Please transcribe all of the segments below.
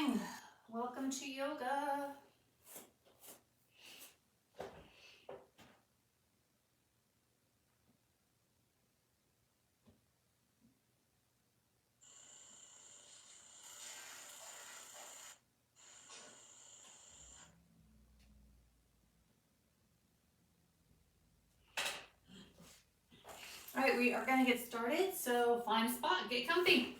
morning. Welcome to yoga. All right, we are going to get started, so find a spot, get comfy.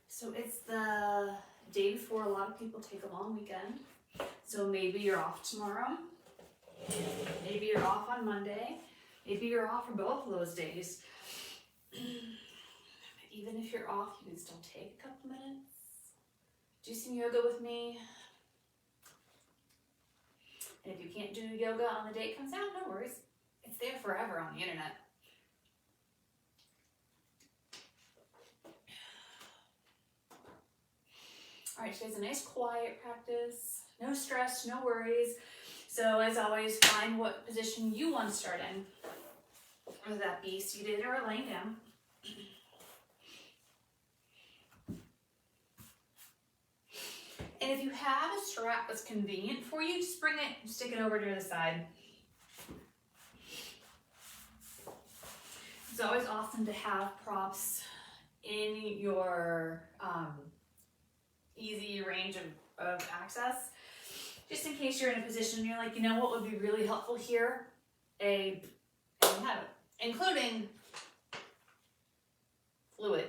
So it's the day before a lot of people take a long weekend. So maybe you're off tomorrow. Maybe you're off on Monday. Maybe you're off for both of those days. Even if you're off, you can still take a couple minutes. Do some yoga with me. And if you can't do yoga on the day it comes out, no worries. It's there forever on the internet. All right, today's a nice quiet practice. No stress, no worries. So as always, find what position you want to start in. Whether that be seated or laying down. And if you have a strap that's convenient for you, just bring it, stick it over to the side. It's always awesome to have props in your easy range of access. Just in case you're in a position and you're like, you know what would be really helpful here? And you have it, including fluid.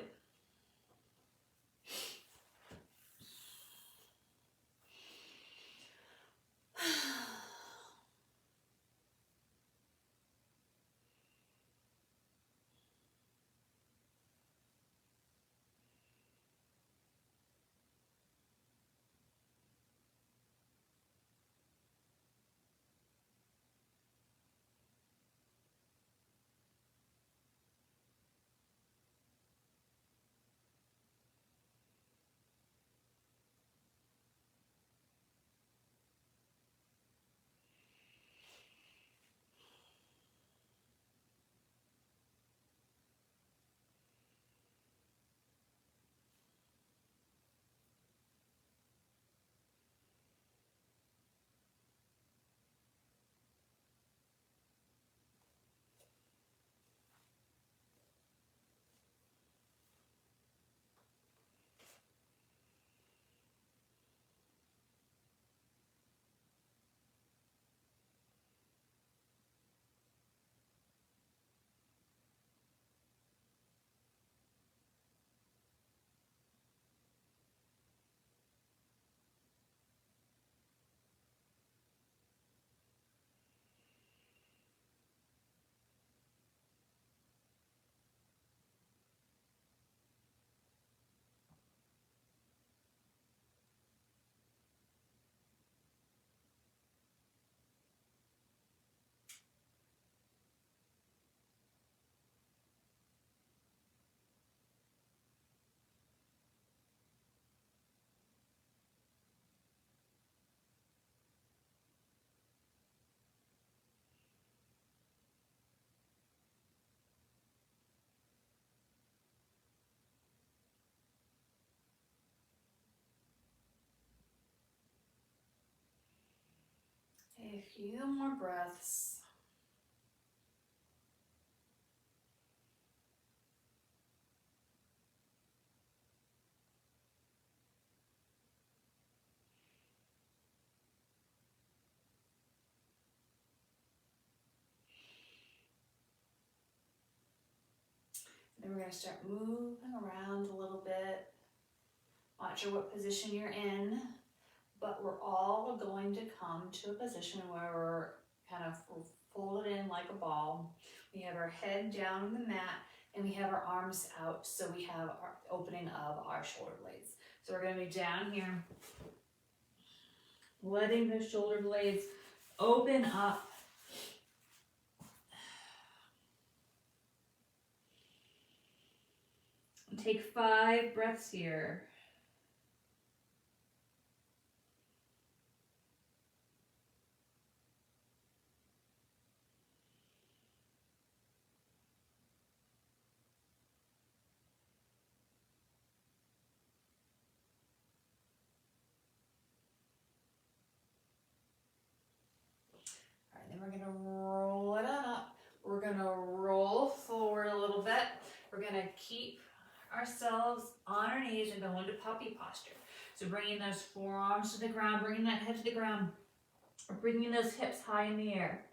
A few more breaths. Then we're going to start moving around a little bit. Not sure what position you're in, but we're all going to come to a position where we're kind of folded in like a ball. We have our head down on the mat and we have our arms out, so we have our opening of our shoulder blades. So we're going to be down here, letting the shoulder blades open up. Take 5 breaths here. All right, then we're gonna roll it on up. We're gonna roll forward a little bit. We're gonna keep ourselves on our knees and go into puppy posture. So bringing those forearms to the ground, bringing that head to the ground, bringing those hips high in the air.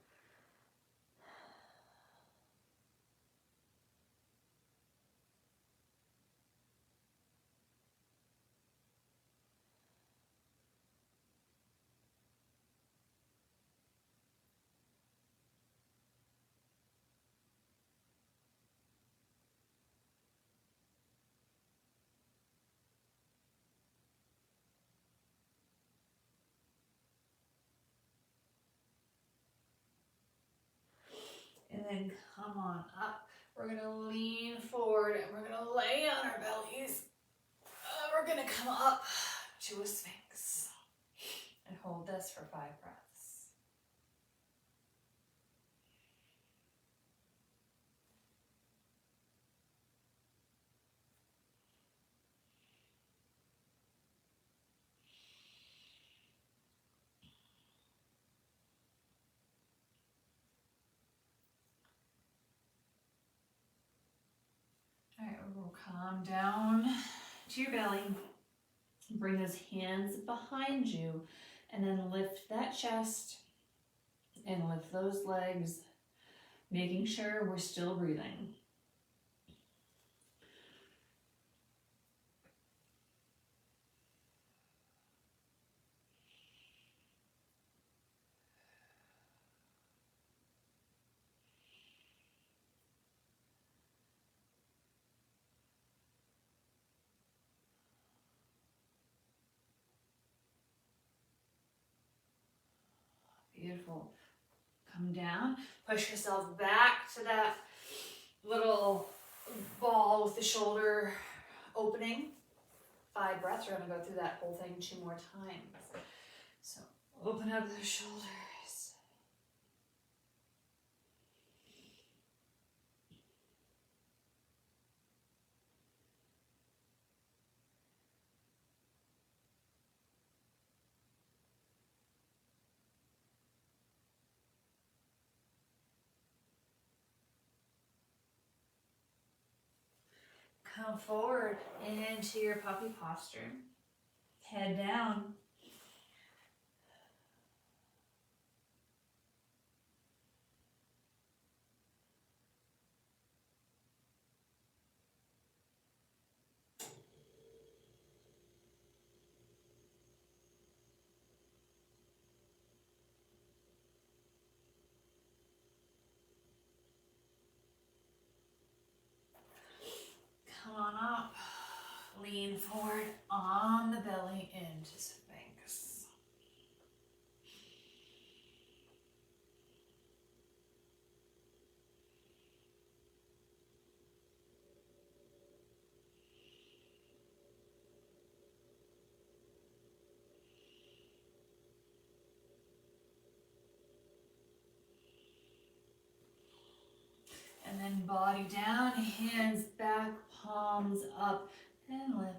And then come on up. We're gonna lean forward and we're gonna lay on our bellies. We're gonna come up to a sphinx and hold this for 5 breaths. All right, we'll calm down to your belly. Bring those hands behind you and then lift that chest and lift those legs, making sure we're still breathing. Beautiful. Come down, push yourself back to that little ball with the shoulder opening. 5 breaths. We're going to go through that whole thing 2 more times. So open up the shoulders. Come forward into your puppy posture. Head down. Come on up. Lean forward on the belly into Sphinx. And then body down, hands back, palms up, and lift.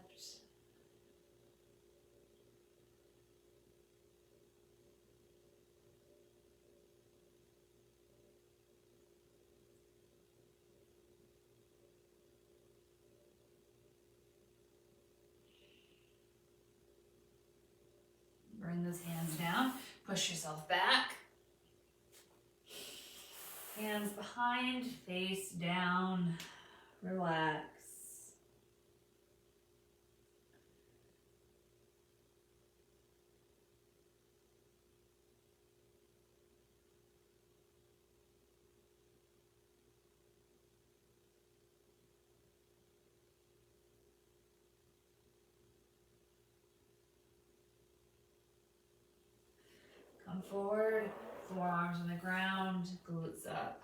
Bring those hands down, push yourself back. Hands behind, face down, relax. Come forward, forearms on the ground, glutes up.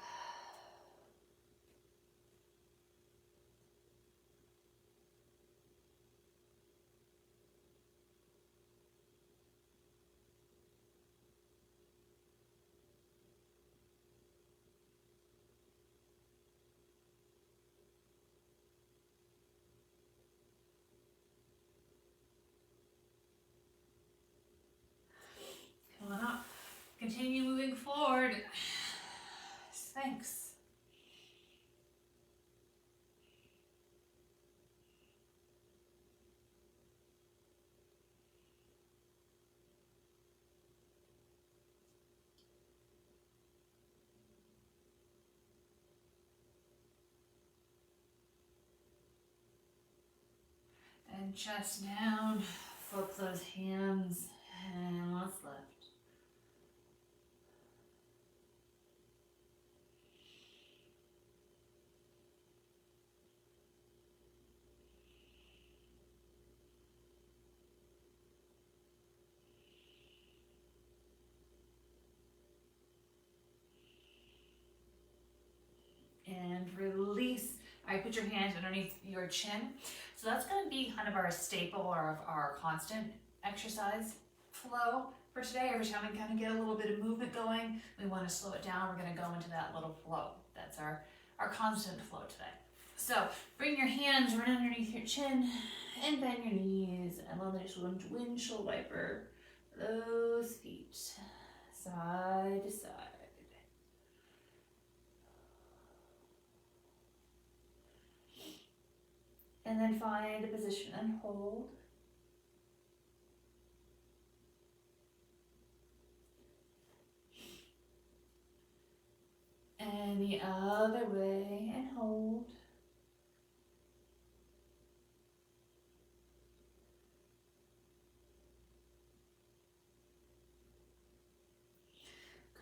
And chest down, flip those hands, and let's lift. And release. All right, put your hands underneath your chin. So that's going to be kind of our staple or our constant exercise flow for today. Every time we kind of get a little bit of movement going, we want to slow it down. We're going to go into that little flow. That's our constant flow today. So bring your hands right underneath your chin and bend your knees. And then just windshield wiper those feet side to side. And then find a position and hold. And the other way and hold.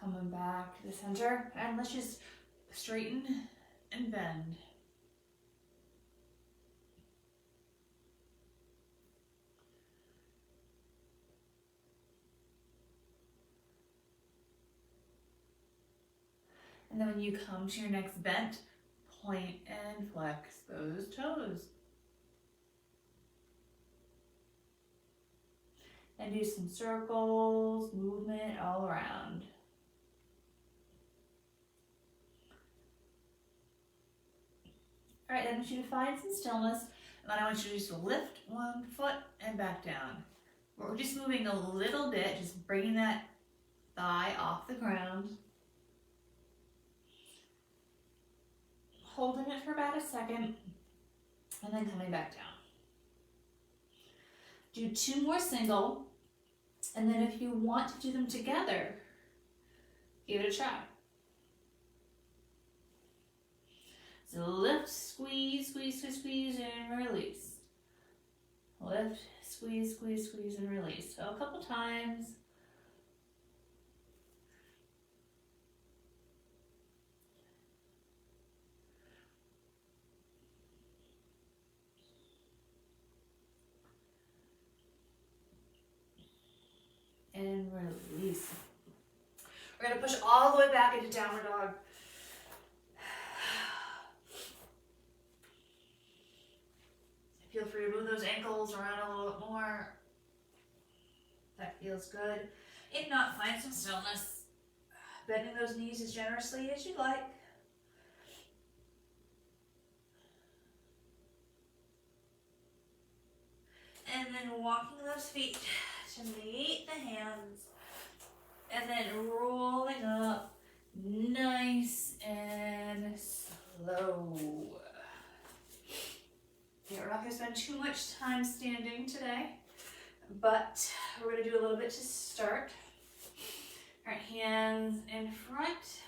Coming back to the center, and let's just straighten and bend. And then when you come to your next bent, point and flex those toes. And do some circles, movement all around. All right, then I want you to find some stillness, and then I want you to just lift one foot and back down. We're just moving a little bit, just bringing that thigh off the ground. Holding it for about a second, and then coming back down. Do 2 more single, and then if you want to do them together, give it a try. So lift, squeeze, squeeze, squeeze, squeeze, and release. Lift, squeeze, squeeze, squeeze, and release. So a couple times. And release. We're going to push all the way back into downward dog. Feel free to move those ankles around a little bit more. That feels good. If not, find some stillness. Bending those knees as generously as you'd like. And then walking those feet to meet the hands. And then rolling up nice and slow. Yeah, we're not going to spend too much time standing today, but we're going to do a little bit to start. All right, hands in front,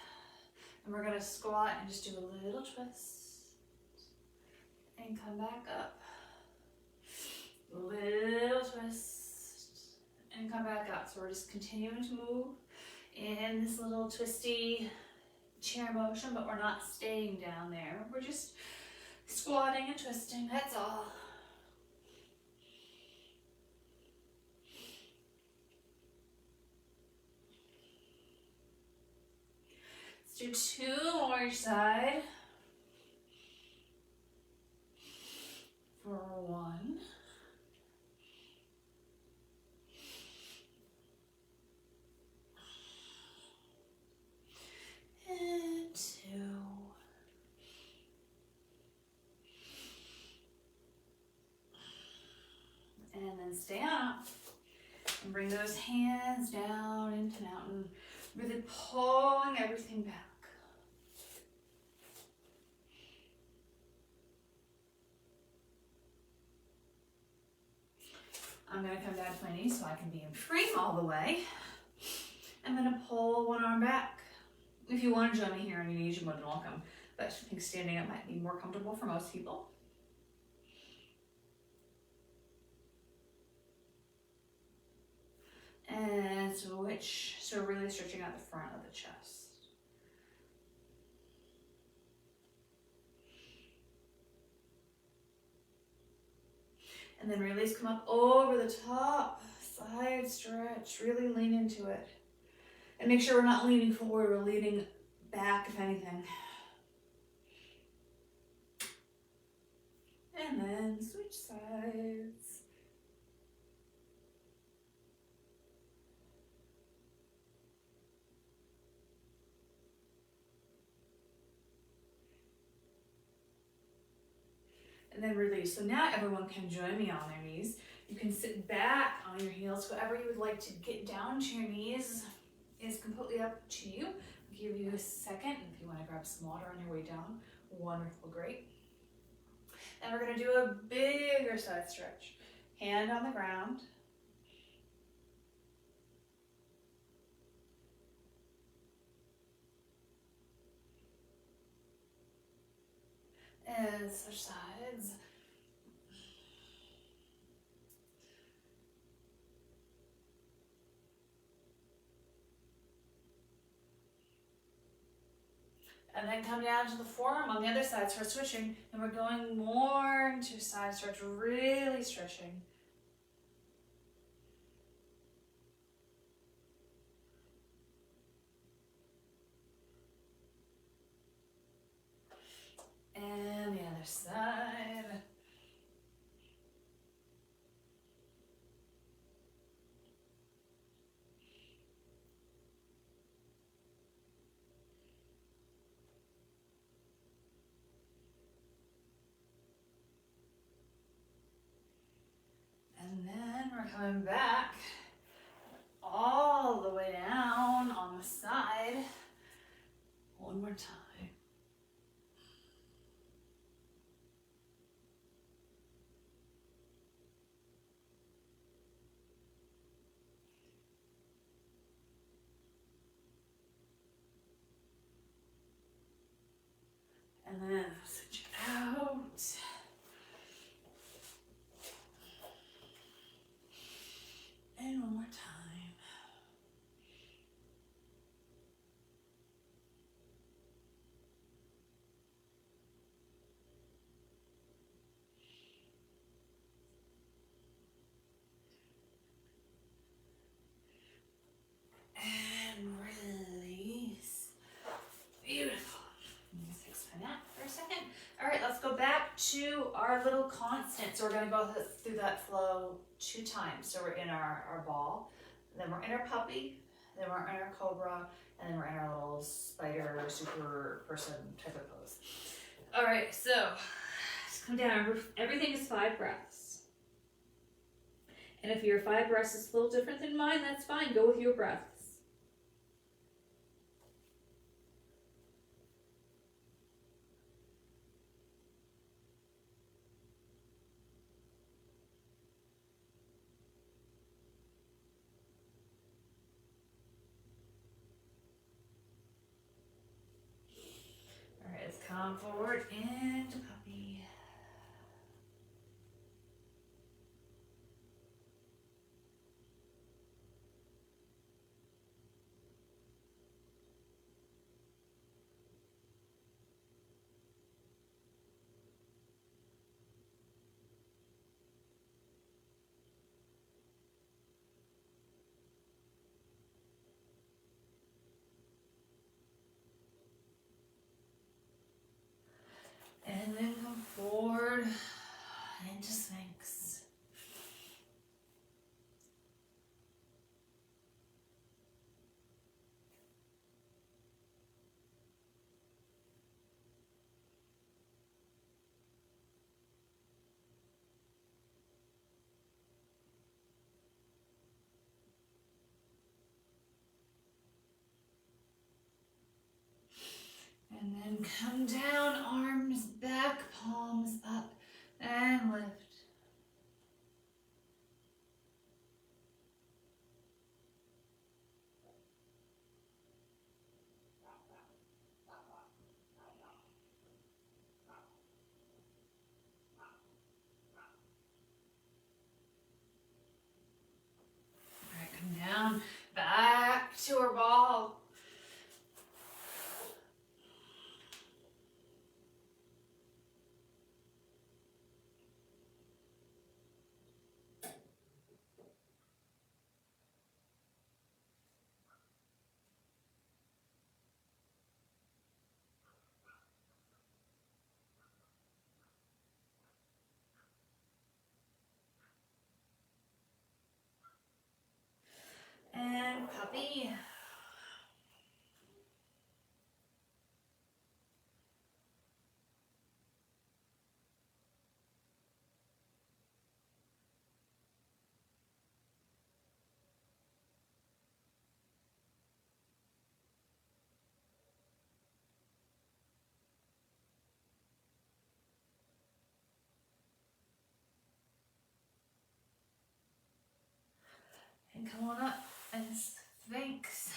and we're going to squat and just do a little twist and come back up. Little twist and come back up. So we're just continuing to move in this little twisty chair motion, but we're not staying down there. We're just squatting and twisting, that's all. Let's do 2 more each side. For 1. And 2. And then stand up and bring those hands down into mountain, really pulling everything back. I'm going to come down to my knees so I can be in frame all the way. I'm going to pull one arm back. If you want to join me here on your knees, you're more than welcome. But I think standing up might be more comfortable for most people. And switch, so really stretching out the front of the chest. And then release, come up over the top, side stretch, really lean into it. And make sure we're not leaning forward, we're leaning back if anything. And then switch sides. And then release. So now everyone can join me on their knees. You can sit back on your heels. Whatever you would like to get down to your knees is completely up to you. I'll give you a second if you want to grab some water on your way down. Wonderful, great. And we're going to do a bigger side stretch. Hand on the ground. And switch sides. And then come down to the forearm on the other side. So we're switching and we're going more into side stretch, really stretching. And the other side. And then we're coming back all the way down on the side. One more time. And then switch it out. And one more time. And release. Beautiful. Explain that for a second. All right, let's go back to our little constant. So we're going to go through that flow 2 times. So we're in our ball, then we're in our puppy, then we're in our cobra, and then we're in our little spider super person type of pose. All right, so just come down. Everything is 5 breaths. And if your 5 breaths is a little different than mine, that's fine. Go with your breaths. All right, let's come forward into puppy. And then come forward into Sphinx. And then come down, arms back, palms up, and lift. All right, come down coffee. And come on up and Sphinx.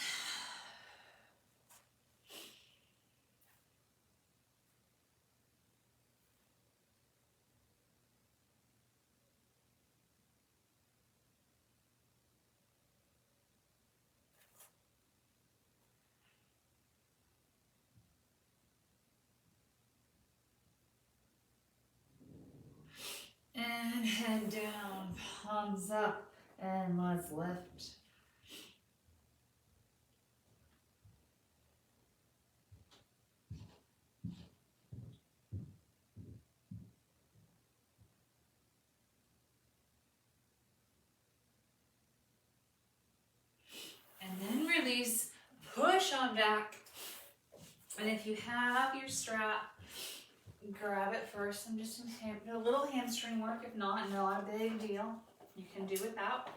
And head down, palms up, and let's lift. And then release, push on back. And if you have your strap, grab it first and just do a little hamstring work. If not, not a big deal. You can do without.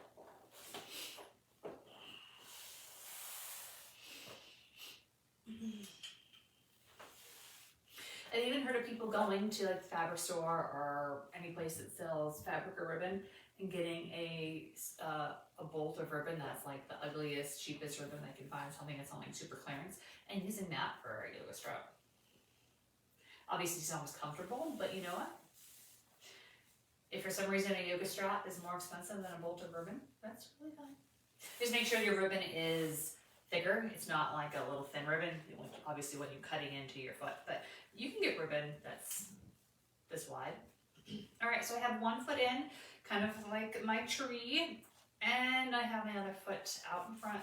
I've even heard of people going to like the fabric store or any place that sells fabric or ribbon and getting a bolt of ribbon that's like the ugliest, cheapest ribbon they can find, something that's on like super clearance, and using that for a yoga strap. Obviously it's not as comfortable, but you know what? If for some reason a yoga strap is more expensive than a bolt of ribbon, that's really fine. Just make sure your ribbon is thicker. It's not like a little thin ribbon, obviously when you're cutting into your foot, but you can get ribbon that's this wide. All right, so I have one foot in, kind of like my tree, and I have my other foot out in front,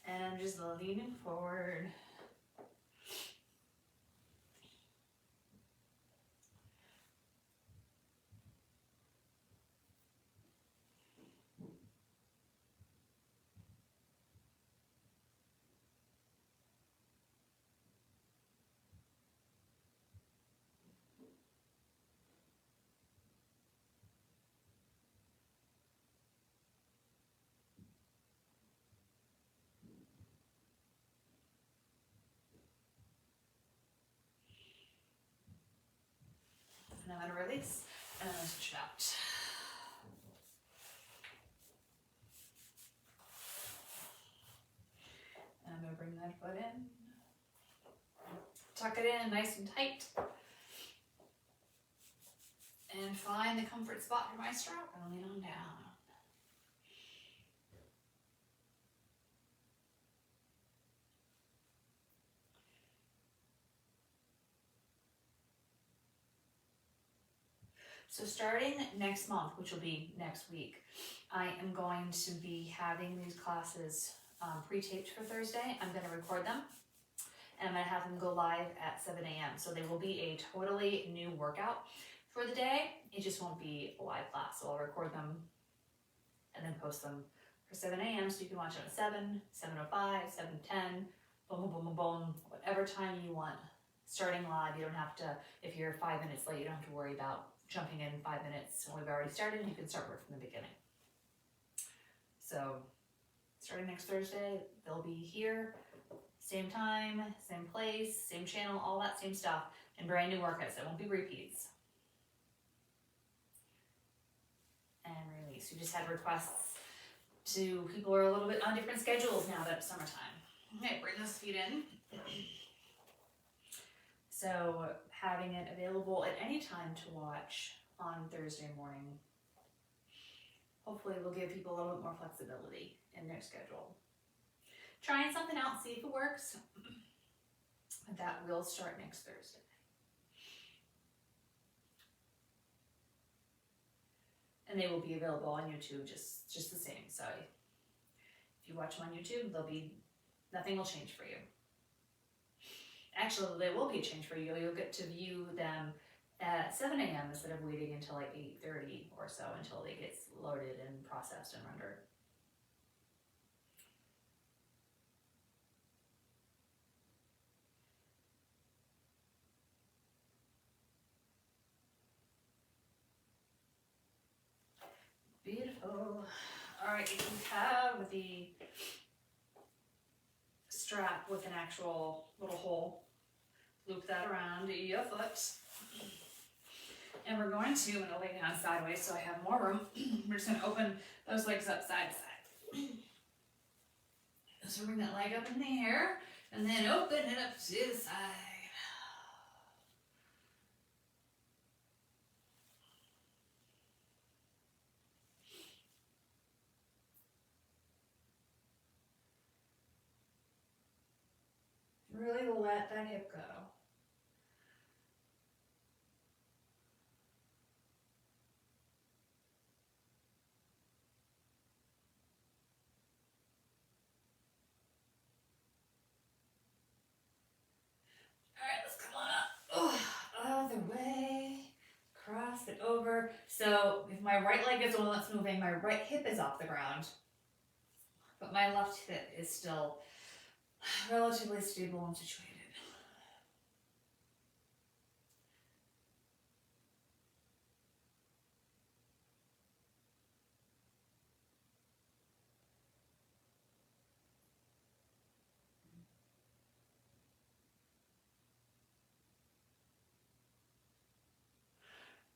and I'm just leaning forward. And I'm gonna release, and I'm gonna switch it out. And I'm gonna bring that foot in. Tuck it in nice and tight. And find the comfort spot for my strap and lean on down. So starting next month, which will be next week, I am going to be having these classes pre-taped for Thursday. I'm going to record them, and I'm going to have them go live at 7 a.m. So they will be a totally new workout for the day. It just won't be a live class. So I'll record them and then post them for 7 a.m. so you can watch it at 7, 7:05, 7:10, boom, boom, boom, boom, boom, whatever time you want. Starting live, you don't have to, if you're 5 minutes late, you don't have to worry about jumping in 5 minutes when we've already started. You can start right from the beginning. So starting next Thursday, they'll be here, same time, same place, same channel, all that same stuff, and brand new workouts. That won't be repeats. And release. We just had requests to people who are a little bit on different schedules now that it's summertime. Okay, bring those feet in. So having it available at any time to watch on Thursday morning, hopefully will give people a little bit more flexibility in their schedule. Trying something out, see if it works. That will start next Thursday. And they will be available on YouTube just the same. So if you watch them on YouTube, nothing will change for you. Actually, there will be a change for you. You'll get to view them at 7 a.m. instead of waiting until like 8:30 or so until they get loaded and processed and rendered. Beautiful. All right, you have the strap with an actual little hole. Loop that around your foot. And we're going to, I'm going to lay down sideways so I have more room. We're just going to open those legs up side to side. So bring that leg up in the air and then open it up to the side. Really let that hip go. Other way, cross it over. So if my right leg is the one that's moving, my right hip is off the ground, but my left hip is still relatively stable and situated.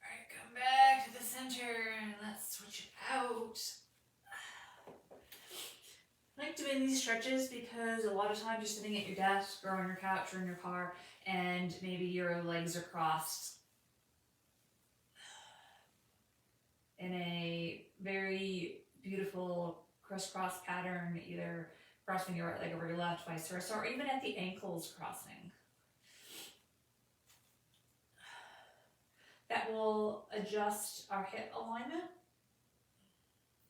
Alright, come back to the center and let's switch it out. I like doing these stretches because a lot of times you're sitting at your desk or on your couch or in your car and maybe your legs are crossed in a very beautiful crisscross pattern, either crossing your right leg over your left, vice versa, or even at the ankles crossing. That will adjust our hip alignment.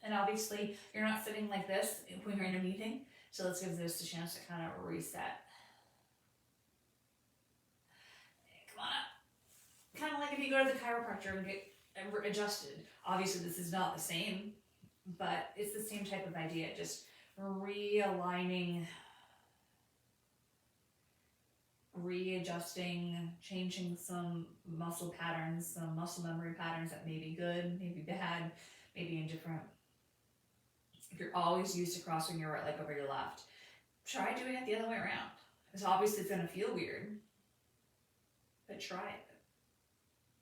And obviously, you're not sitting like this when you're in a meeting, so this gives us a chance to kind of reset. Come on up. Kind of like if you go to the chiropractor and get adjusted. Obviously, this is not the same, but it's the same type of idea, just realigning, readjusting, changing some muscle patterns, some muscle memory patterns that may be good, maybe bad, maybe indifferent. If you're always used to crossing your right leg over your left, try doing it the other way around. Because obviously it's going to feel weird, but try it.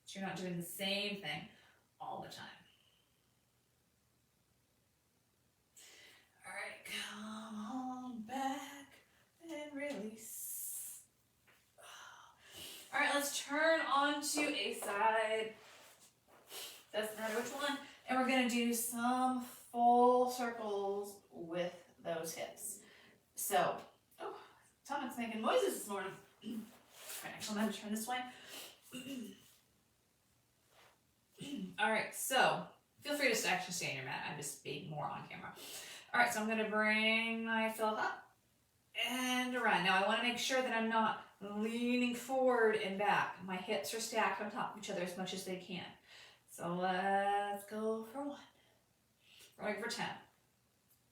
So you're not doing the same thing all the time. All right, come on back and release. All right, let's turn onto a side. Doesn't matter which one. And we're going to do some full circles with those hips. So, Tommy's making noises this morning. All right, actually, I'm going to turn this way. All right, so feel free to actually stay on your mat. I'm just being more on camera. All right, so I'm going to bring myself up and around. Now, I want to make sure that I'm not leaning forward and back. My hips are stacked on top of each other as much as they can. So let's go for 1. We're going for 10.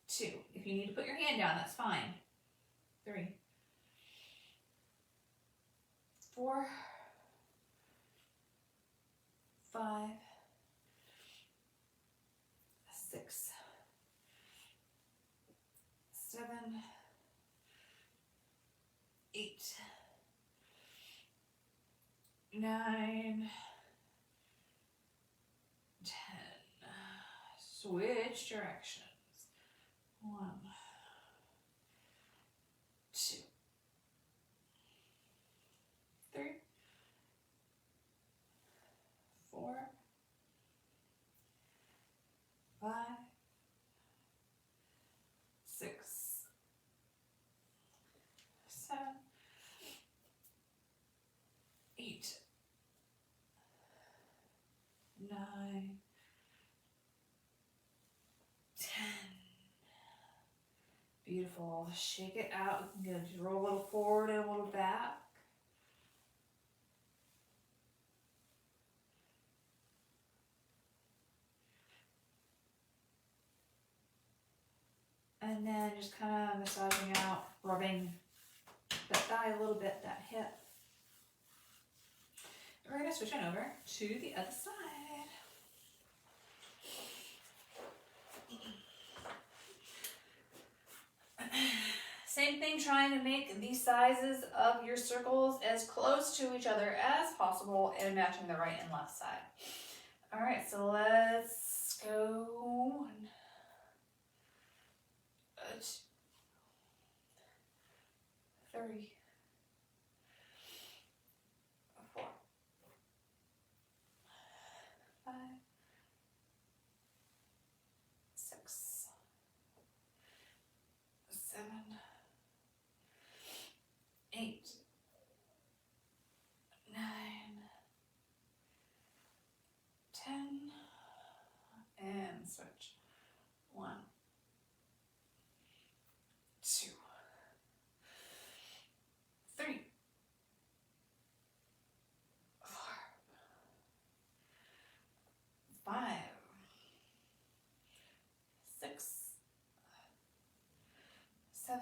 2. If you need to put your hand down, that's fine. 3. 4. 5. 6. 7. 8. 9. 10. Switch directions. 1. 2. 3. 4. 5. 6. 7. 8. 9. 10. Beautiful. Shake it out. You can just roll a little forward and a little back. And then just kind of massaging out, rubbing that thigh a little bit, that hip. We're going to switch on over to the other side. trying to make the sizes of your circles as close to each other as possible and matching the right and left side. All right, so let's go 1, 2, 3, 4, 5, 6, 7, 8, 9, 10, and switch. 1, 2, 3, 4, 5, 6, 7,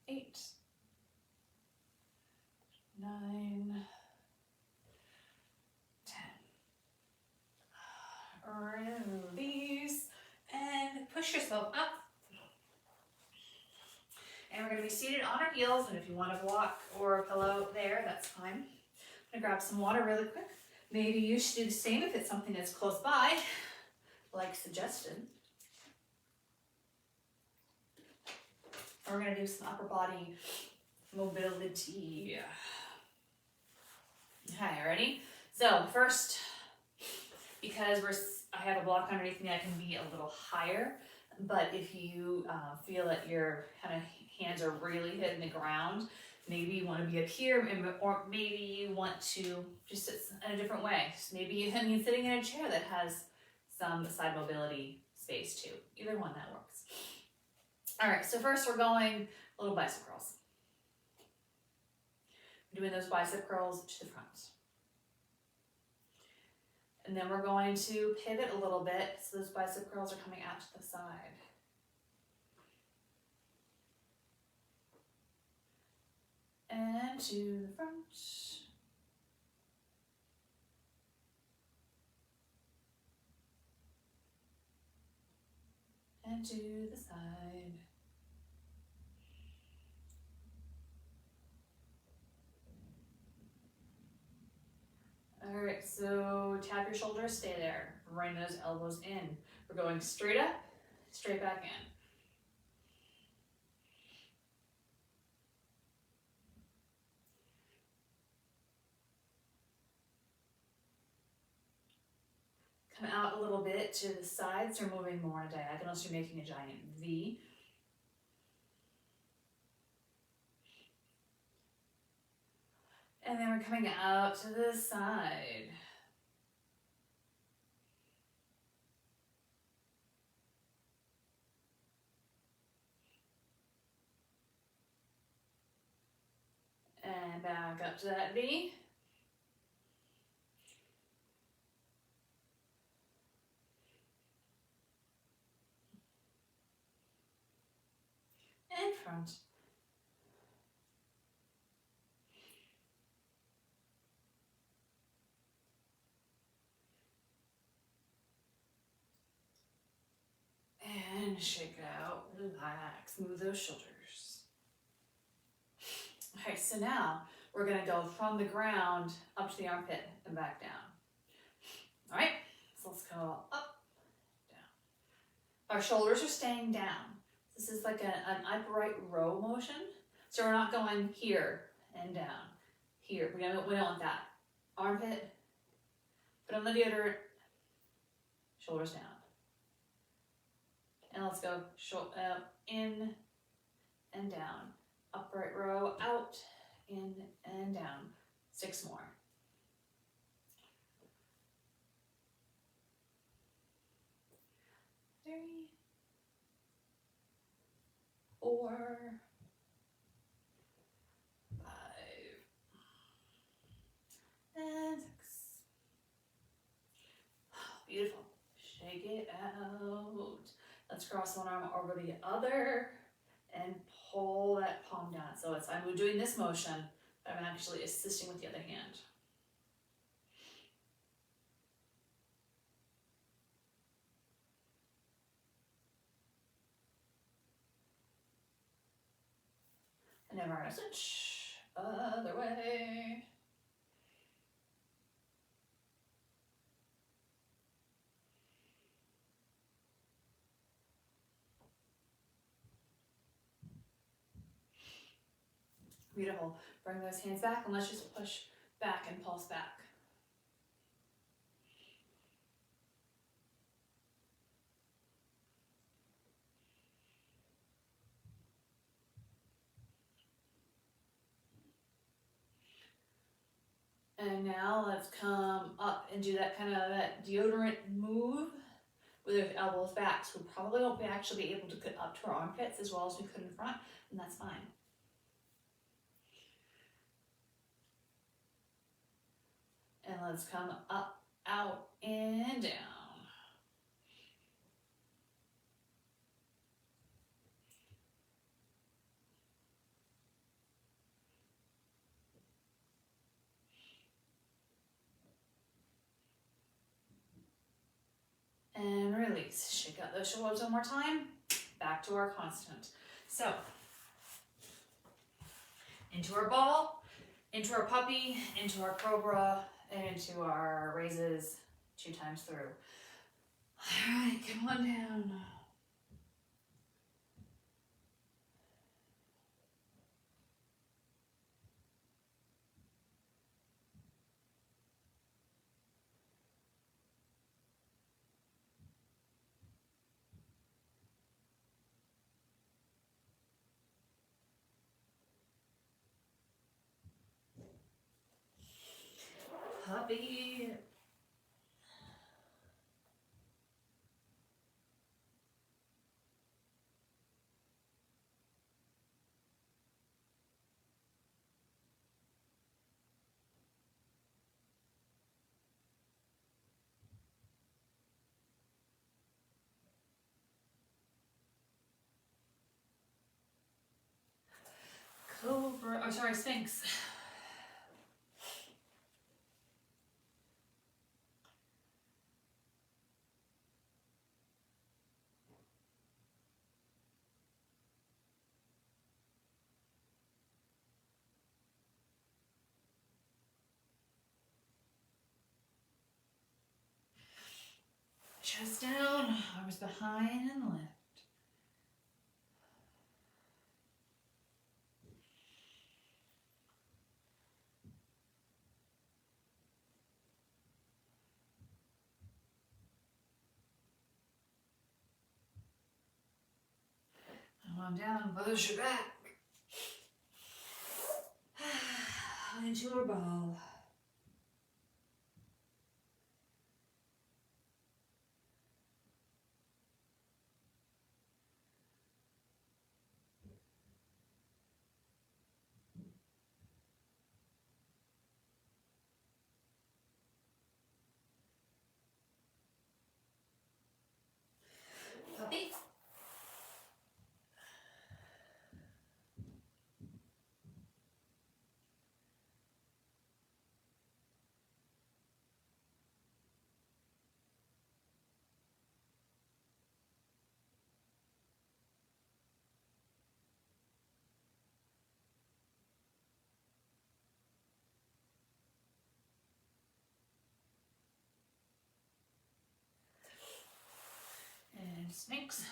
8, 9, 10. Release and push yourself up. And we're going to be seated on our heels, and if you want a block or a pillow there, that's fine. I'm going to grab some water really quick. Maybe you should do the same if it's something that's close by, like suggested. We're going to do some upper body mobility. Okay, ready? So first, because I have a block underneath me, I can be a little higher. But if you feel that your kind of hands are really hitting the ground, maybe you want to be up here, or maybe you want to just sit in a different way. So maybe sitting in a chair that has some side mobility space too. Either one, that works. All right, so first we're going a little bicep curls. We're doing those bicep curls to the front. And then we're going to pivot a little bit so those bicep curls are coming out to the side. And to the front. And to the side. All right, so tap your shoulders, stay there. Bring those elbows in. We're going straight up, straight back in. Come out a little bit to the sides. You're moving more on a diagonal, so you're making a giant V. And then we're coming out to the side. And back up to that V. And front. And shake it out, relax, move those shoulders. Okay, so now we're gonna go from the ground up to the armpit and back down. All right, so let's go up, down. Our shoulders are staying down. This is like an upright row motion. So we're not going here and down, here. We don't want that. Armpit, put on the deodorant, shoulders down. And let's go in and down. Upright row, out, in and down. 6 more. 3, 4, 5, and 6. Beautiful. Shake it out. Let's cross one arm over the other and pull that palm down. So I'm doing this motion, but I'm actually assisting with the other hand. we're gonna switch other way. Beautiful. Bring those hands back and let's just push back and pulse back. And now let's come up and do that kind of that deodorant move with our elbows back. So we probably won't actually be able to get up to our armpits as well as we could in front, and that's fine. And let's come up, out, and down. And release. Shake out those shoulders one more time. Back to our constant. So, into our ball, into our puppy, into our cobra, and into our raises 2 times through. All right, come on down. Puppy. Cobra, oh sorry, Sphinx. Chest down, arms behind and lift. Come on down, push your back. Into our ball. Puppy. And Sphinx.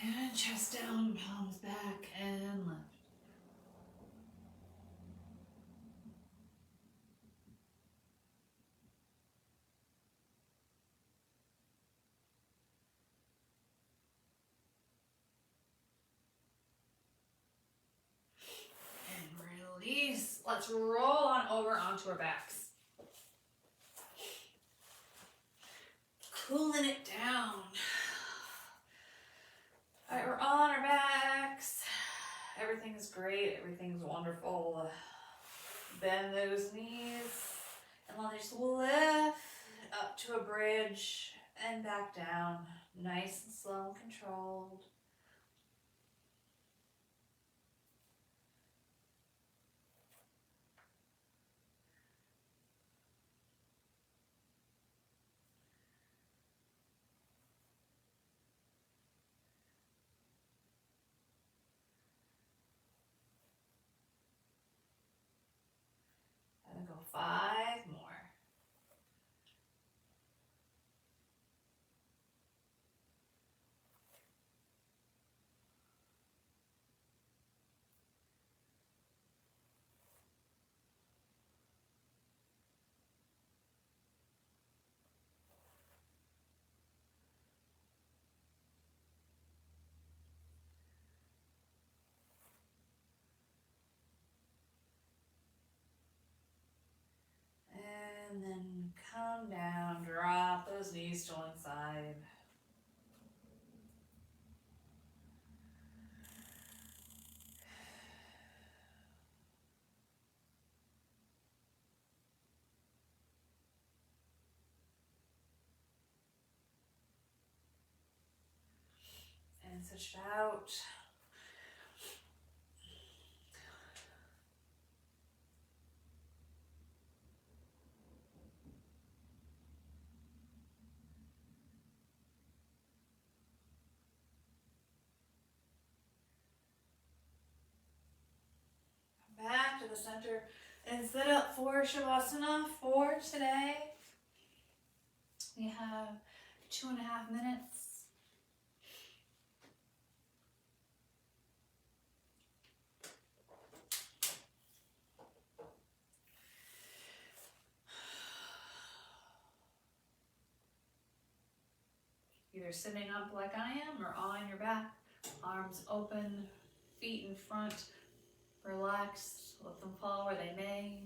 And chest down, palms back, and lift. And release. Let's roll on over onto our backs. Cooling it down. All right, we're on our backs. Everything is great. Everything's wonderful. Bend those knees. And then just lift up to a bridge and back down. Nice and slow and controlled. And go 5 more. And then come down, drop those knees to one side. And switch it out. Back to the center and sit up for Shavasana for today. We have 2.5 minutes. Either sitting up like I am or on your back, arms open, feet in front, relaxed, let them fall where they may.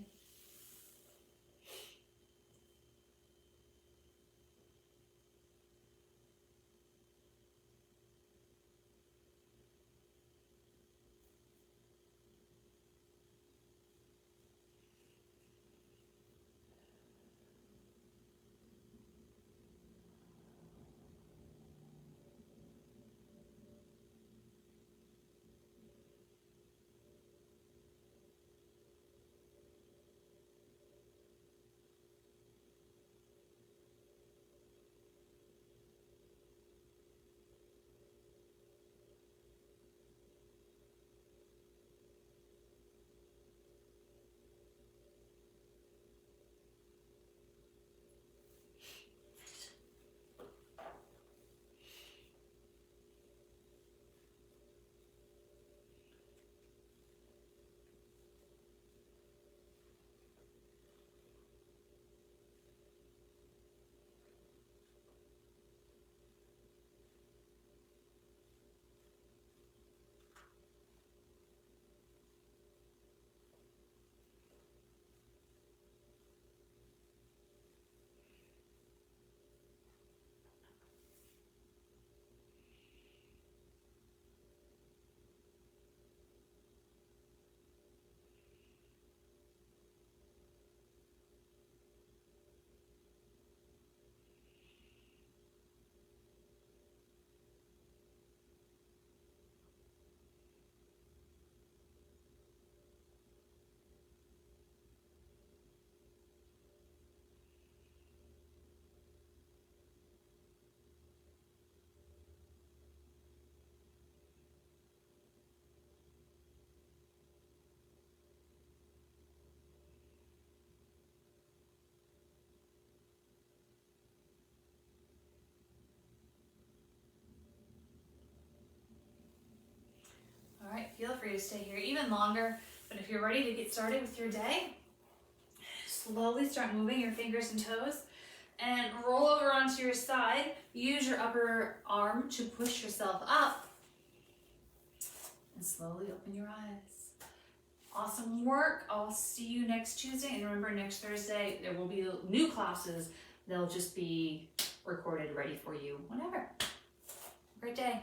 All right, feel free to stay here even longer, but if you're ready to get started with your day, slowly start moving your fingers and toes and roll over onto your side. Use your upper arm to push yourself up and slowly open your eyes. Awesome work. I'll see you next Tuesday, and remember, next Thursday there will be new classes. They'll just be recorded ready for you whenever. Great day.